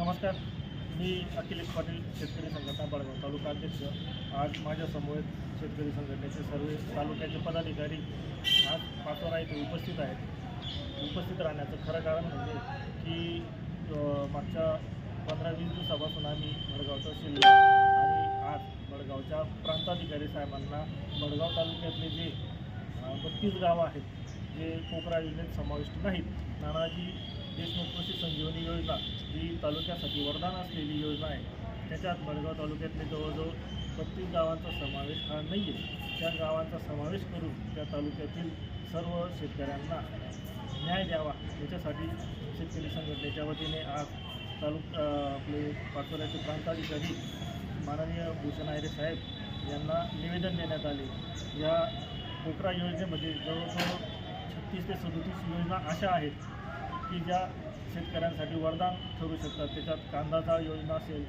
नमस्कार, मी अखिलेश पाटील, शेतकरी संघटना बडगाव तालुका अध्यक्ष। आज माझ्यासमोर शेतकरी संघटनेचे सर्व तालुक्याचे पदाधिकारी आज पाचोरा येथे उपस्थित आहेत। उपस्थित राहण्याचं खरं कारण म्हणजे की मागच्या 15-20 दिवसापासून आम्ही बडगाव तहसील आणि आज बडगावच्या प्रांताधिकारी साहेबांना बडगाव तालुक्यातले जे 32 गावं आहेत जे पोकरा योजनेत समाविष्ट नाहीत, नानाजी देशमुख कृषी संजीवनी योजना जी तालुक्यासाठी वरदान असलेली योजना आहे, त्याच्यात बडगाव तालुक्यातले जवळजवळ 32 गावांचा समावेश हा नाही आहे। त्या गावांचा समावेश करून त्या तालुक्यातील सर्व शेतकऱ्यांना न्याय द्यावा याच्यासाठी शेतकरी संघटनेच्या वतीने आज आपले पाचोऱ्याचे प्रांताधिकारी माननीय भूषण आयरे साहेब यांना निवेदन देण्यात आले। या पोकरा योजनेमध्ये जवळजवळ 36 ते 37 योजना अशा आहेत की ज्या शेतकऱ्यांसाठी वरदान ठरू शकतात। त्याच्यात कांदाचा योजना असेल,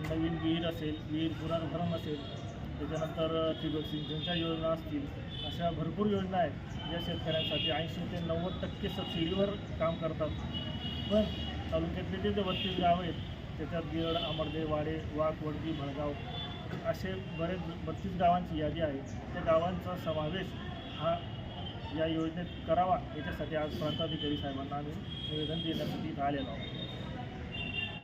नवीन विहीर असेल, विहीर पुनर्भरण असेल, त्याच्यानंतर ठिबक सिंचनच्या योजना असतील, अशा भरपूर योजना आहेत ज्या शेतकऱ्यांसाठी 80 ते 90% सबसिडीवर काम करतात। पण तालुक्यातले जे 32 गावं आहेत त्याच्यात गिरड, आमर्दे, वाडे, वाघ, वडगी, भडगाव असे बरेच 32 गावांची यादी आहे। त्या गावांचा समावेश हा या योजनेत करावा याच्यासाठी आज प्रांताधिकारी साहेबांना आम्ही निवेदन देण्यासाठी इथं आलेलो आहोत।